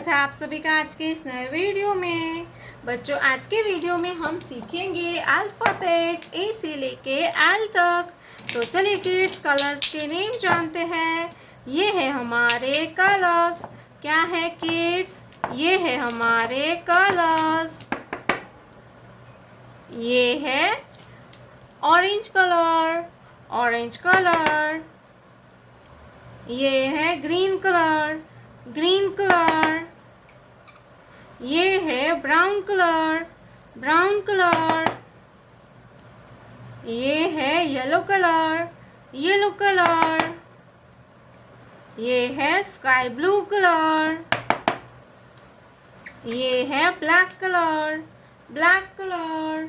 स्वागत है आप सभी का आज के इस नए वीडियो में। बच्चों, आज के वीडियो में हम सीखेंगे अल्फ़ाबेट्स ए से लेके एल तक। तो चलिए किड्स, कलर्स के नेम जानते हैं। ये है हमारे कलर्स। क्या है किड्स? ये है हमारे कलर्स। ये है ऑरेंज कलर, ऑरेंज कलर। ये है ग्रीन कलर, ग्रीन कलर। ये है ब्राउन कलर, ब्राउन कलर। ये है येलो कलर, येलो कलर। ये है स्काई ब्लू कलर। ये है ब्लैक कलर, ब्लैक कलर।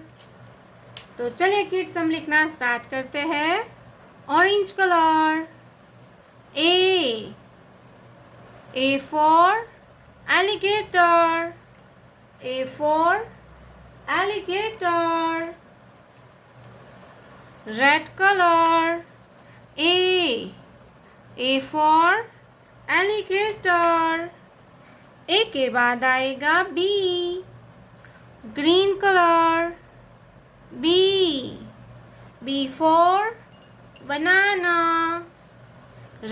तो चलिए किड्स, हम लिखना स्टार्ट करते हैं। Orange colour. A for alligator, A for alligator. Red color. A for alligator. A के बाद आएगा B. Green color. B for banana.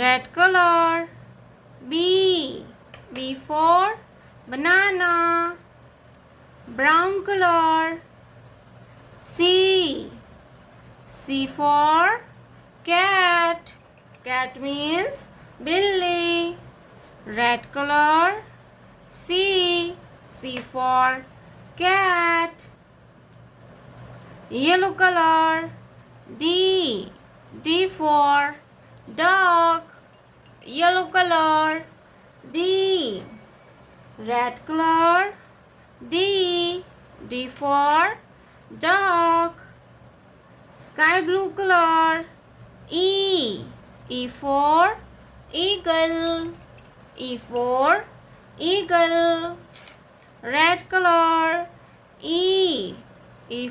Red color. B for banana. Brown color. C for cat. Cat means billy. Red color. C for cat. Yellow color. D for dog. Yellow color. D. Red color. D for dog. Sky blue color. E for eagle. E for eagle. Red color. E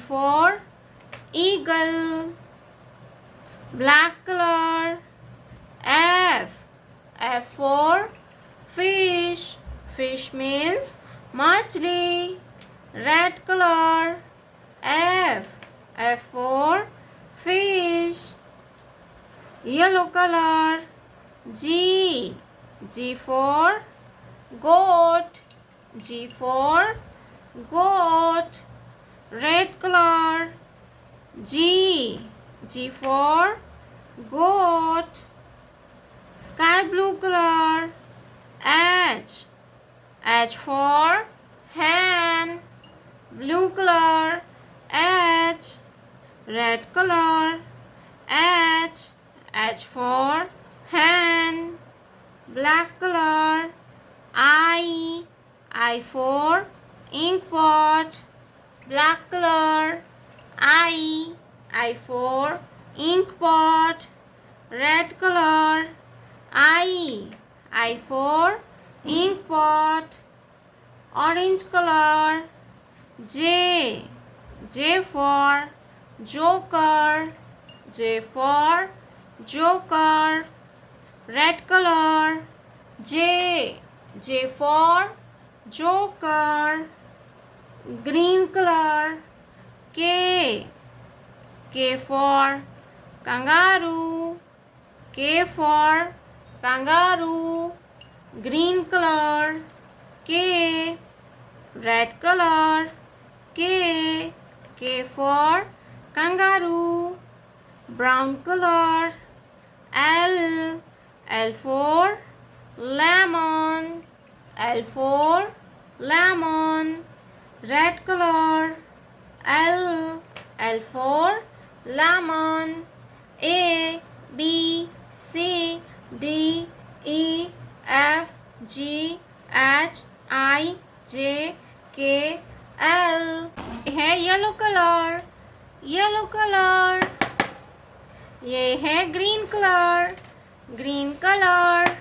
for eagle. Black color. F for fish. Fish means machli. Red color. F for fish. Yellow color. G for goat. G for goat. Red color. G for goat. Sky blue color. H for hen. Blue color. H. Red color. H for hen. Black color. I for ink pot. Black color. I for ink pot. Red color. I for ink pot. Orange color. J for joker. J for joker. Red color. J for joker. Green color. K for kangaroo. K for kangaroo. Green color. K. Red color. K for kangaroo. Brown color. L for lemon. L for lemon. Red color. L for lemon. A B C D E F G H I J K L. है yellow colour, yellow colour. ये है green colour, green colour.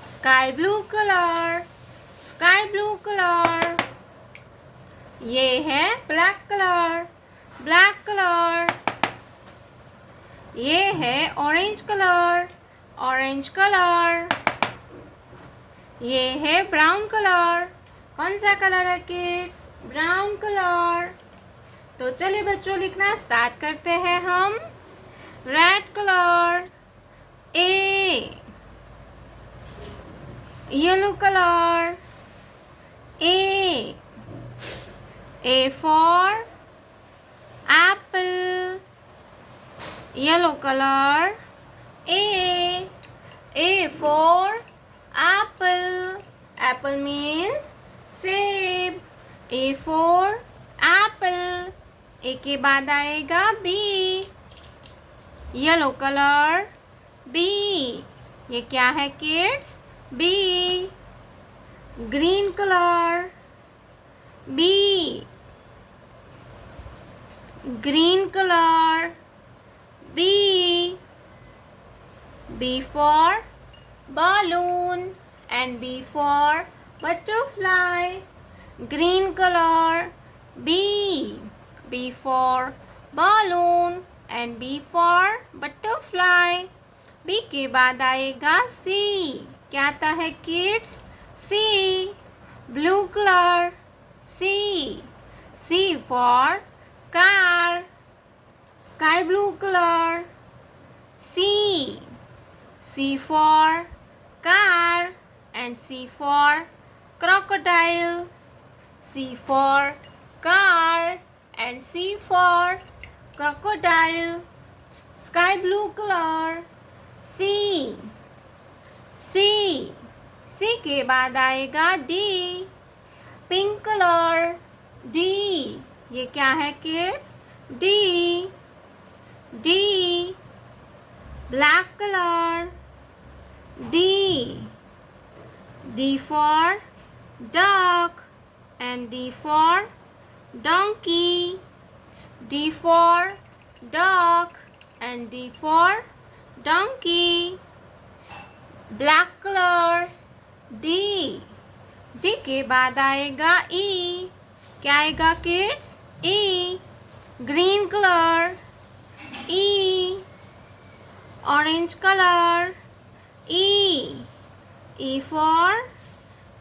Sky blue colour, sky blue colour. ये है black colour, black colour. ये है orange colour, orange colour. ये है brown colour. कौन सा कलर है किड्स? Brown colour. तो चलिए बच्चों लिखना स्टार्ट करते हैं हम। Red colour, A. Yellow colour, A. A for apple, yellow color, A. A for apple. Apple means सेब. A for apple. A के बाद आएगा B. Yellow colour, B. ये क्या है kids? B. Green colour, B. Green color, B. B for balloon and B for butterfly. Green color, B. B for balloon and B for butterfly. B के बाद आएगा C. क्या आता है kids? C. Blue color, C. C for car, sky blue color, C. C for car and C for crocodile. C for car and C for crocodile. Sky blue color, C. C. C के बाद आएगा D. Pink colour, D. ये क्या है kids? D. D. Black colour, D. D for duck and D for donkey. D for duck and D for donkey. Black colour, D. D के बाद आएगा E. क्या आएगा kids? E. Green colour, E. Orange colour, E. E for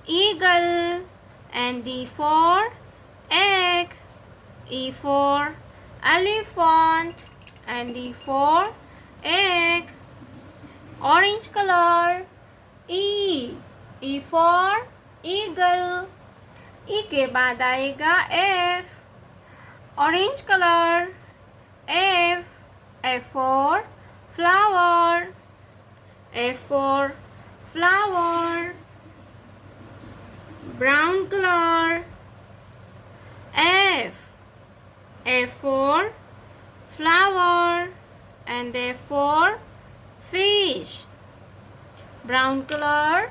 eagle and D for egg. E for elephant and D for egg. Orange color, E. E for eagle. E के बाद आएगा F. Orange colour, F. F for flower. F for flower. Brown color, F. F for flower and F for fish. Brown color,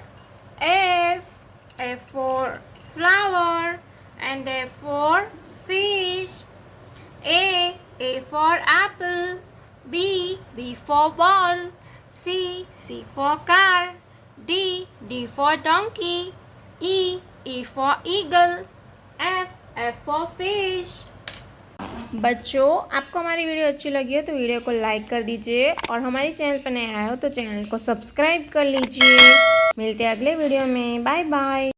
F. F for flower and F for fish. A. A for apple. B. B for ball. C. C for car. D. D for donkey. E. E for eagle. F. F for fish. बच्चों आपको हमारी video अच्छी लगी हो तो video को like कर दीजिए और हमारे चैनल पर नए आए हो तो चैनल को सब्सक्राइब कर लीजिए। मिलते हैं अगले वीडियो में। Bye bye.